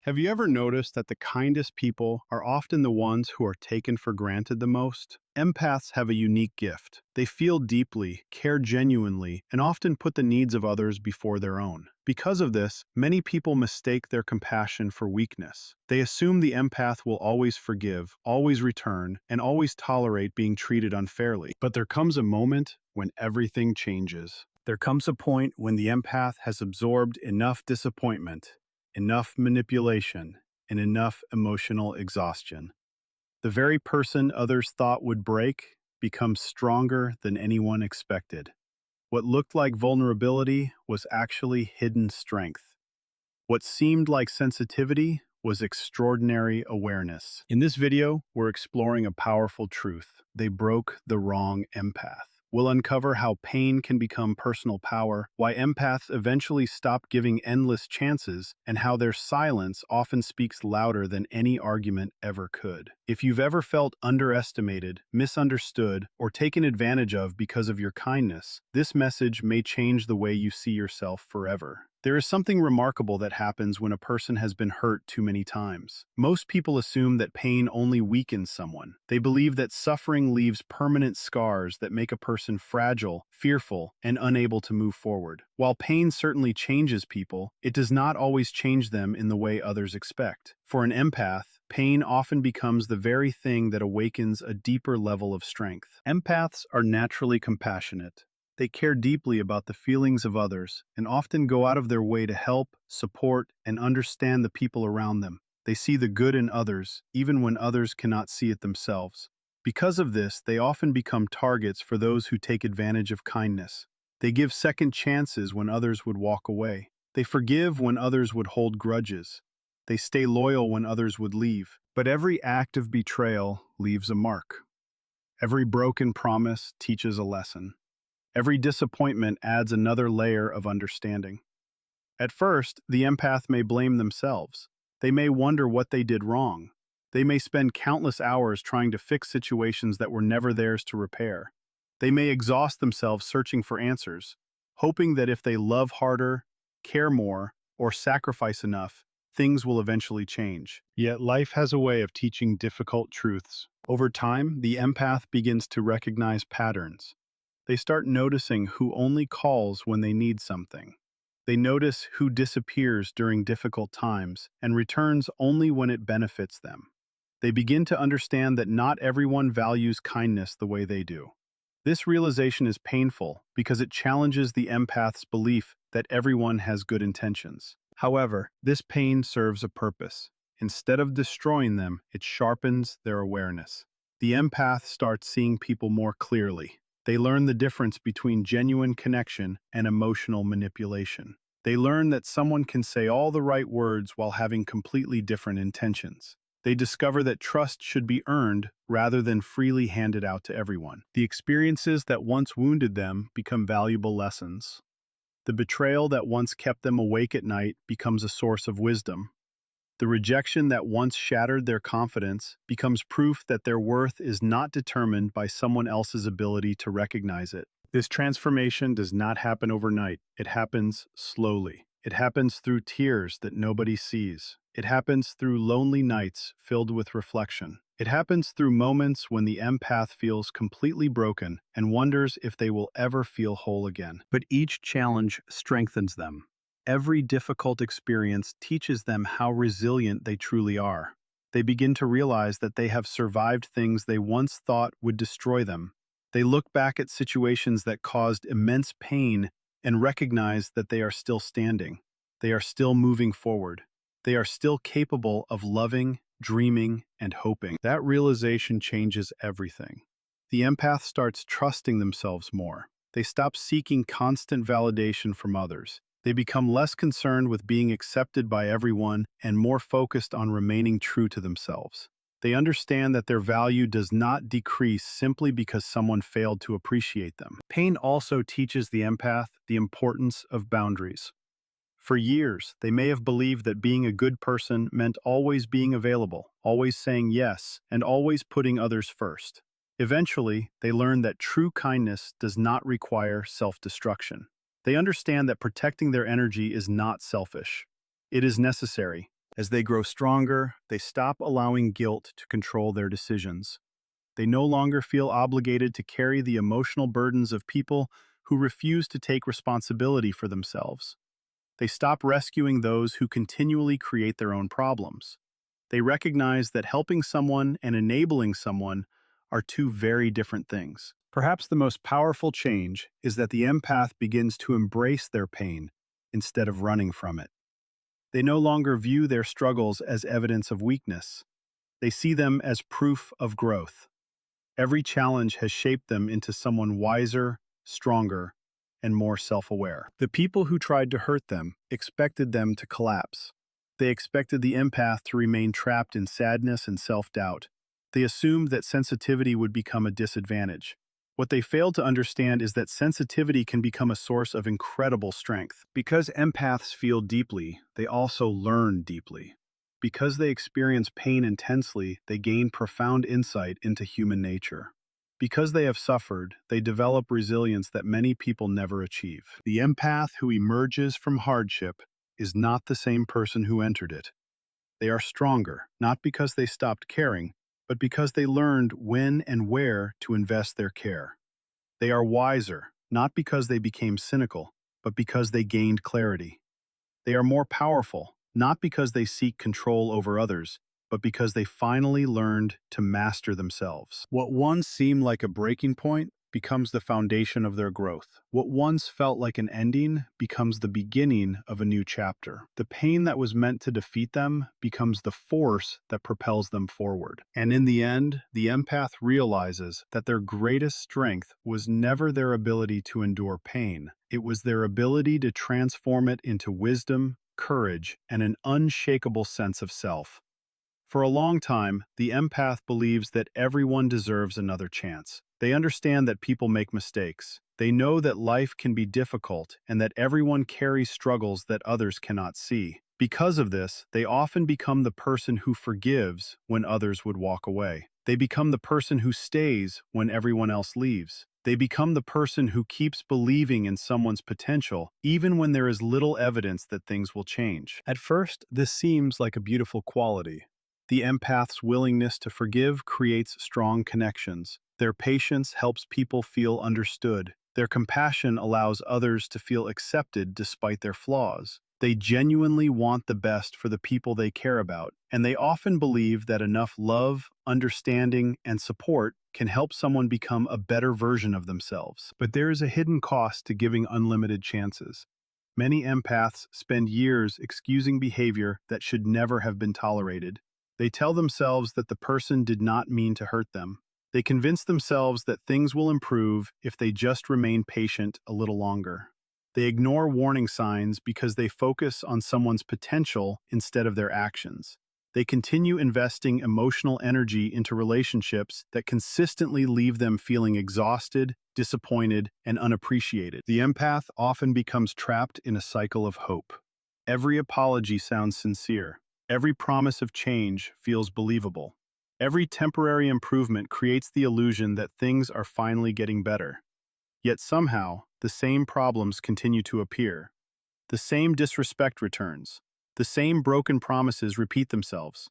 Have you ever noticed that the kindest people are often the ones who are taken for granted the most? Empaths have a unique gift. They feel deeply, care genuinely, and often put the needs of others before their own. Because of this, many people mistake their compassion for weakness. They assume the empath will always forgive, always return, and always tolerate being treated unfairly. But there comes a moment when everything changes. There comes a point when the empath has absorbed enough disappointment, enough manipulation, and enough emotional exhaustion. The very person others thought would break becomes stronger than anyone expected. What looked like vulnerability was actually hidden strength. What seemed like sensitivity was extraordinary awareness. In this video, we're exploring a powerful truth. They broke the wrong empath. We'll uncover how pain can become personal power, why empaths eventually stop giving endless chances, and how their silence often speaks louder than any argument ever could. If you've ever felt underestimated, misunderstood, or taken advantage of because of your kindness, this message may change the way you see yourself forever. There is something remarkable that happens when a person has been hurt too many times. Most people assume that pain only weakens someone. They believe that suffering leaves permanent scars that make a person fragile, fearful, and unable to move forward. While pain certainly changes people, it does not always change them in the way others expect. For an empath, pain often becomes the very thing that awakens a deeper level of strength. Empaths are naturally compassionate. They care deeply about the feelings of others and often go out of their way to help, support, and understand the people around them. They see the good in others, even when others cannot see it themselves. Because of this, they often become targets for those who take advantage of kindness. They give second chances when others would walk away. They forgive when others would hold grudges. They stay loyal when others would leave. But every act of betrayal leaves a mark. Every broken promise teaches a lesson. Every disappointment adds another layer of understanding. At first, the empath may blame themselves. They may wonder what they did wrong. They may spend countless hours trying to fix situations that were never theirs to repair. They may exhaust themselves searching for answers, hoping that if they love harder, care more, or sacrifice enough, things will eventually change. Yet life has a way of teaching difficult truths. Over time, the empath begins to recognize patterns. They start noticing who only calls when they need something. They notice who disappears during difficult times and returns only when it benefits them. They begin to understand that not everyone values kindness the way they do. This realization is painful because it challenges the empath's belief that everyone has good intentions. However, this pain serves a purpose. Instead of destroying them, it sharpens their awareness. The empath starts seeing people more clearly. They learn the difference between genuine connection and emotional manipulation. They learn that someone can say all the right words while having completely different intentions. They discover that trust should be earned rather than freely handed out to everyone. The experiences that once wounded them become valuable lessons. The betrayal that once kept them awake at night becomes a source of wisdom. The rejection that once shattered their confidence becomes proof that their worth is not determined by someone else's ability to recognize it. This transformation does not happen overnight. It happens slowly. It happens through tears that nobody sees. It happens through lonely nights filled with reflection. It happens through moments when the empath feels completely broken and wonders if they will ever feel whole again. But each challenge strengthens them. Every difficult experience teaches them how resilient they truly are. They begin to realize that they have survived things they once thought would destroy them. They look back at situations that caused immense pain and recognize that they are still standing. They are still moving forward. They are still capable of loving, dreaming, and hoping. That realization changes everything. The empath starts trusting themselves more. They stop seeking constant validation from others. They become less concerned with being accepted by everyone and more focused on remaining true to themselves. They understand that their value does not decrease simply because someone failed to appreciate them. Pain also teaches the empath the importance of boundaries. For years, they may have believed that being a good person meant always being available, always saying yes, and always putting others first. Eventually, they learn that true kindness does not require self-destruction. They understand that protecting their energy is not selfish. It is necessary. As they grow stronger, they stop allowing guilt to control their decisions. They no longer feel obligated to carry the emotional burdens of people who refuse to take responsibility for themselves. They stop rescuing those who continually create their own problems. They recognize that helping someone and enabling someone are two very different things. Perhaps the most powerful change is that the empath begins to embrace their pain instead of running from it. They no longer view their struggles as evidence of weakness. They see them as proof of growth. Every challenge has shaped them into someone wiser, stronger, and more self-aware. The people who tried to hurt them expected them to collapse. They expected the empath to remain trapped in sadness and self-doubt. They assumed that sensitivity would become a disadvantage. What they failed to understand is that sensitivity can become a source of incredible strength. Because empaths feel deeply, they also learn deeply. Because they experience pain intensely, they gain profound insight into human nature. Because they have suffered, they develop resilience that many people never achieve. The empath who emerges from hardship is not the same person who entered it. They are stronger, not because they stopped caring, but because they learned when and where to invest their care. They are wiser, not because they became cynical, but because they gained clarity. They are more powerful, not because they seek control over others, but because they finally learned to master themselves. What once seemed like a breaking point becomes the foundation of their growth. What once felt like an ending becomes the beginning of a new chapter. The pain that was meant to defeat them becomes the force that propels them forward. And in the end, the empath realizes that their greatest strength was never their ability to endure pain. It was their ability to transform it into wisdom, courage, and an unshakable sense of self. For a long time, the empath believes that everyone deserves another chance. They understand that people make mistakes. They know that life can be difficult and that everyone carries struggles that others cannot see. Because of this, they often become the person who forgives when others would walk away. They become the person who stays when everyone else leaves. They become the person who keeps believing in someone's potential, even when there is little evidence that things will change. At first, this seems like a beautiful quality. The empath's willingness to forgive creates strong connections. Their patience helps people feel understood. Their compassion allows others to feel accepted despite their flaws. They genuinely want the best for the people they care about, and they often believe that enough love, understanding, and support can help someone become a better version of themselves. But there is a hidden cost to giving unlimited chances. Many empaths spend years excusing behavior that should never have been tolerated. They tell themselves that the person did not mean to hurt them. They convince themselves that things will improve if they just remain patient a little longer. They ignore warning signs because they focus on someone's potential instead of their actions. They continue investing emotional energy into relationships that consistently leave them feeling exhausted, disappointed, and unappreciated. The empath often becomes trapped in a cycle of hope. Every apology sounds sincere. Every promise of change feels believable. Every temporary improvement creates the illusion that things are finally getting better. Yet somehow, the same problems continue to appear. The same disrespect returns. The same broken promises repeat themselves.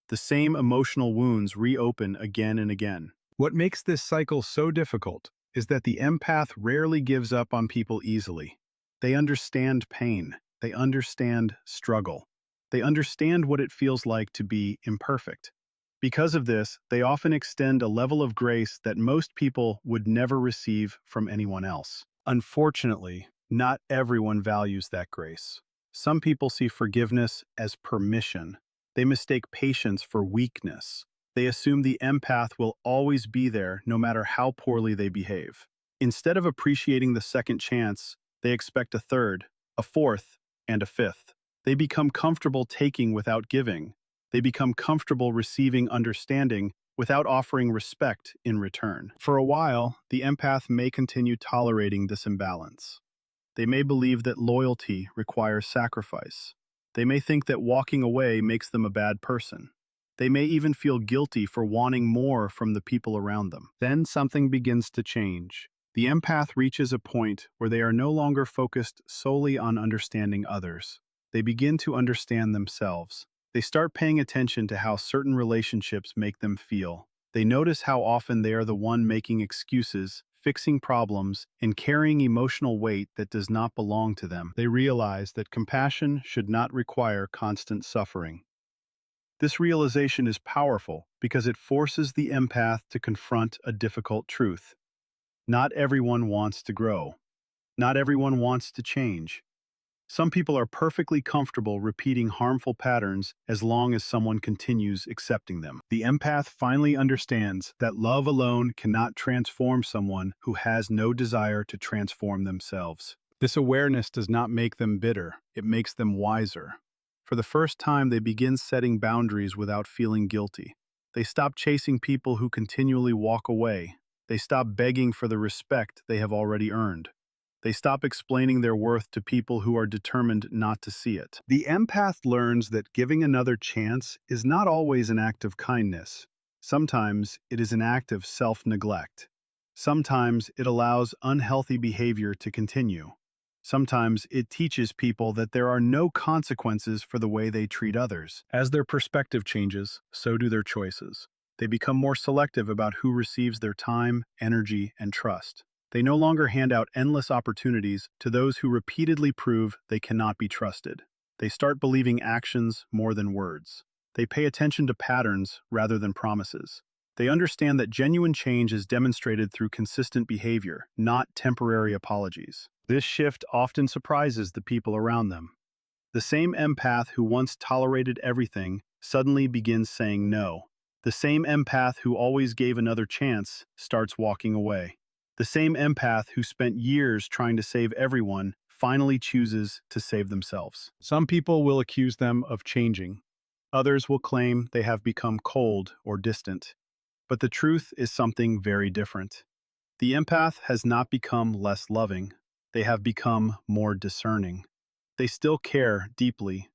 The same emotional wounds reopen again and again. What makes this cycle so difficult is that the empath rarely gives up on people easily. They understand pain. They understand struggle. They understand what it feels like to be imperfect. Because of this, they often extend a level of grace that most people would never receive from anyone else. Unfortunately, not everyone values that grace. Some people see forgiveness as permission. They mistake patience for weakness. They assume the empath will always be there no matter how poorly they behave. Instead of appreciating the second chance, they expect a third, a fourth, and a fifth. They become comfortable taking without giving. They become comfortable receiving understanding without offering respect in return. For a while, the empath may continue tolerating this imbalance. They may believe that loyalty requires sacrifice. They may think that walking away makes them a bad person. They may even feel guilty for wanting more from the people around them. Then something begins to change. The empath reaches a point where they are no longer focused solely on understanding others. They begin to understand themselves. They start paying attention to how certain relationships make them feel. They notice how often they are the one making excuses, fixing problems, and carrying emotional weight that does not belong to them. They realize that compassion should not require constant suffering. This realization is powerful because it forces the empath to confront a difficult truth. Not everyone wants to grow. Not everyone wants to change. Some people are perfectly comfortable repeating harmful patterns as long as someone continues accepting them. The empath finally understands that love alone cannot transform someone who has no desire to transform themselves. This awareness does not make them bitter, it makes them wiser. For the first time, they begin setting boundaries without feeling guilty. They stop chasing people who continually walk away. They stop begging for the respect they have already earned. They stop explaining their worth to people who are determined not to see it. The empath learns that giving another chance is not always an act of kindness. Sometimes it is an act of self-neglect. Sometimes it allows unhealthy behavior to continue. Sometimes it teaches people that there are no consequences for the way they treat others. As their perspective changes, so do their choices. They become more selective about who receives their time, energy, and trust. They no longer hand out endless opportunities to those who repeatedly prove they cannot be trusted. They start believing actions more than words. They pay attention to patterns rather than promises. They understand that genuine change is demonstrated through consistent behavior, not temporary apologies. This shift often surprises the people around them. The same empath who once tolerated everything suddenly begins saying no. The same empath who always gave another chance starts walking away. The same empath who spent years trying to save everyone finally chooses to save themselves. Some people will accuse them of changing. Others will claim they have become cold or distant. But the truth is something very different. The empath has not become less loving. They have become more discerning. They still care deeply.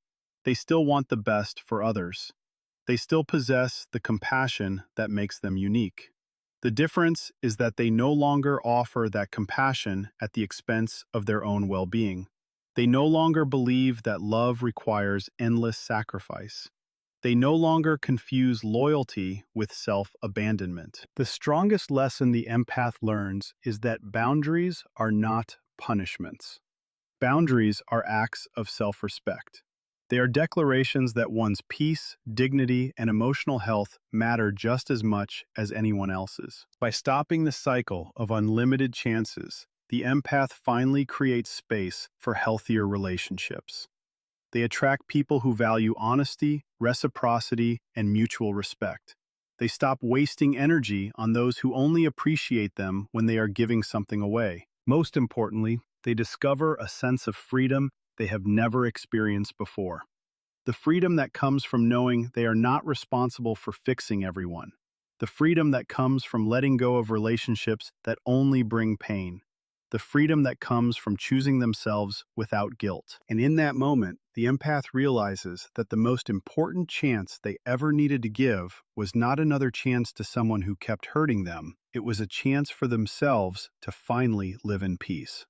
They still want the best for others. They still possess the compassion that makes them unique. The difference is that they no longer offer that compassion at the expense of their own well-being. They no longer believe that love requires endless sacrifice. They no longer confuse loyalty with self-abandonment. The strongest lesson the empath learns is that boundaries are not punishments. Boundaries are acts of self-respect. They are declarations that one's peace, dignity, and emotional health matter just as much as anyone else's. By stopping the cycle of unlimited chances, the empath finally creates space for healthier relationships. They attract people who value honesty, reciprocity, and mutual respect. They stop wasting energy on those who only appreciate them when they are giving something away. Most importantly, they discover a sense of freedom they have never experienced before. The freedom that comes from knowing they are not responsible for fixing everyone. The freedom that comes from letting go of relationships that only bring pain. The freedom that comes from choosing themselves without guilt. And in that moment, the empath realizes that the most important chance they ever needed to give was not another chance to someone who kept hurting them. It was a chance for themselves to finally live in peace.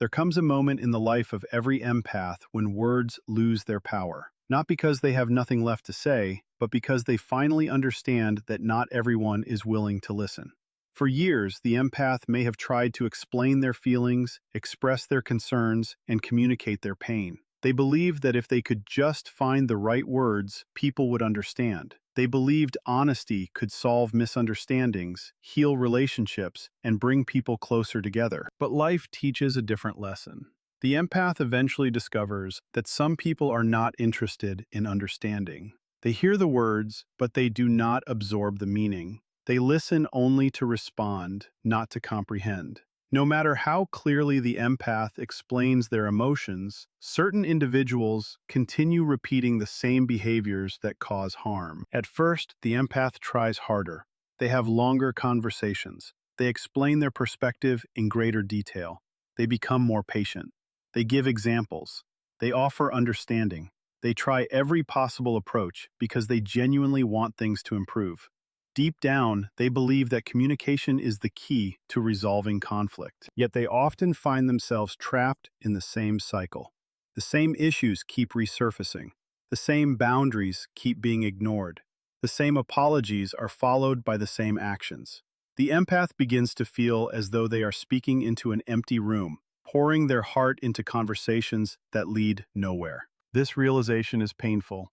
There comes a moment in the life of every empath when words lose their power. Not because they have nothing left to say, but because they finally understand that not everyone is willing to listen. For years, the empath may have tried to explain their feelings, express their concerns, and communicate their pain. They believed that if they could just find the right words, people would understand. They believed honesty could solve misunderstandings, heal relationships, and bring people closer together. But life teaches a different lesson. The empath eventually discovers that some people are not interested in understanding. They hear the words, but they do not absorb the meaning. They listen only to respond, not to comprehend. No matter how clearly the empath explains their emotions, certain individuals continue repeating the same behaviors that cause harm. At first, the empath tries harder. They have longer conversations. They explain their perspective in greater detail. They become more patient. They give examples. They offer understanding. They try every possible approach because they genuinely want things to improve. Deep down, they believe that communication is the key to resolving conflict. Yet they often find themselves trapped in the same cycle. The same issues keep resurfacing. The same boundaries keep being ignored. The same apologies are followed by the same actions. The empath begins to feel as though they are speaking into an empty room, pouring their heart into conversations that lead nowhere. This realization is painful.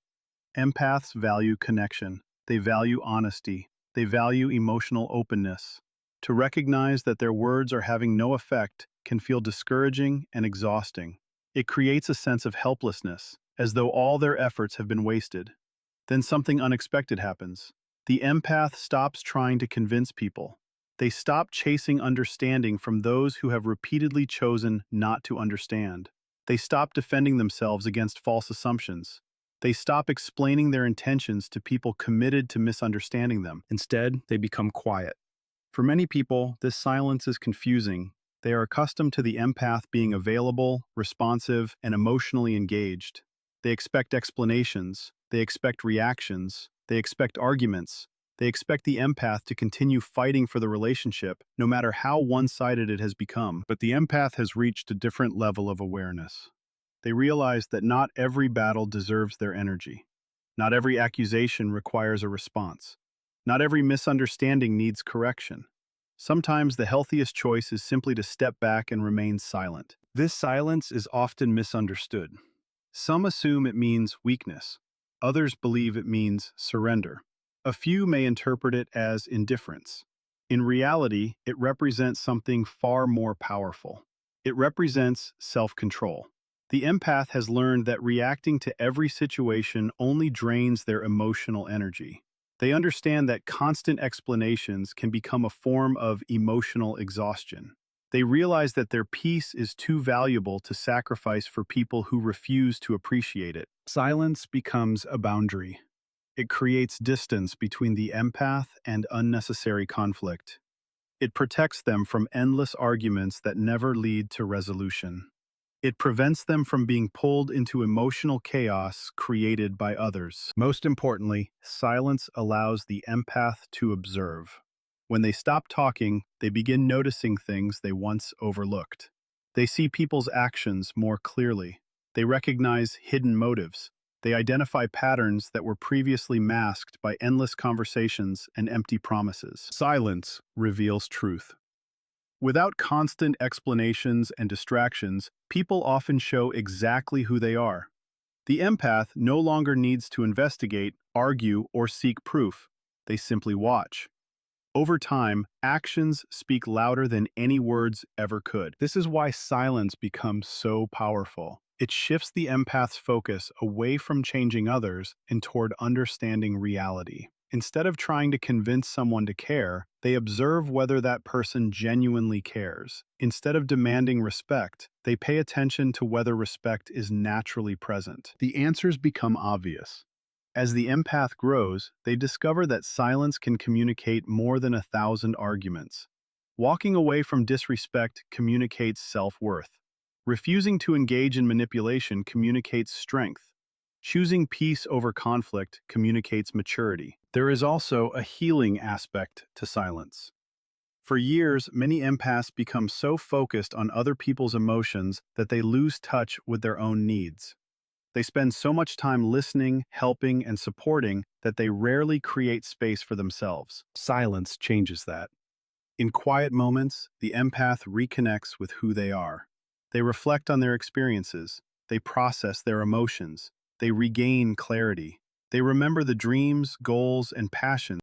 Empaths value connection. They value honesty. They value emotional openness. To recognize that their words are having no effect can feel discouraging and exhausting. It creates a sense of helplessness, as though all their efforts have been wasted. Then something unexpected happens. The empath stops trying to convince people. They stop chasing understanding from those who have repeatedly chosen not to understand. They stop defending themselves against false assumptions. They stop explaining their intentions to people committed to misunderstanding them. Instead, they become quiet. For many people, this silence is confusing. They are accustomed to the empath being available, responsive, and emotionally engaged. They expect explanations. They expect reactions. They expect arguments. They expect the empath to continue fighting for the relationship, no matter how one-sided it has become. But the empath has reached a different level of awareness. They realize that not every battle deserves their energy. Not every accusation requires a response. Not every misunderstanding needs correction. Sometimes the healthiest choice is simply to step back and remain silent. This silence is often misunderstood. Some assume it means weakness. Others believe it means surrender. A few may interpret it as indifference. In reality, it represents something far more powerful. It represents self-control. The empath has learned that reacting to every situation only drains their emotional energy. They understand that constant explanations can become a form of emotional exhaustion. They realize that their peace is too valuable to sacrifice for people who refuse to appreciate it. Silence becomes a boundary. It creates distance between the empath and unnecessary conflict. It protects them from endless arguments that never lead to resolution. It prevents them from being pulled into emotional chaos created by others. Most importantly, silence allows the empath to observe. When they stop talking, they begin noticing things they once overlooked. They see people's actions more clearly. They recognize hidden motives. They identify patterns that were previously masked by endless conversations and empty promises. Silence reveals truth. Without constant explanations and distractions, people often show exactly who they are. The empath no longer needs to investigate, argue, or seek proof. They simply watch. Over time, actions speak louder than any words ever could. This is why silence becomes so powerful. It shifts the empath's focus away from changing others and toward understanding reality. Instead of trying to convince someone to care, they observe whether that person genuinely cares. Instead of demanding respect, they pay attention to whether respect is naturally present. The answers become obvious. As the empath grows, they discover that silence can communicate more than 1,000 arguments. Walking away from disrespect communicates self-worth. Refusing to engage in manipulation communicates strength. Choosing peace over conflict communicates maturity. There is also a healing aspect to silence. For years, many empaths become so focused on other people's emotions that they lose touch with their own needs. They spend so much time listening, helping, and supporting that they rarely create space for themselves. Silence changes that. In quiet moments, the empath reconnects with who they are. They reflect on their experiences. They process their emotions. They regain clarity. They remember the dreams, goals, and passions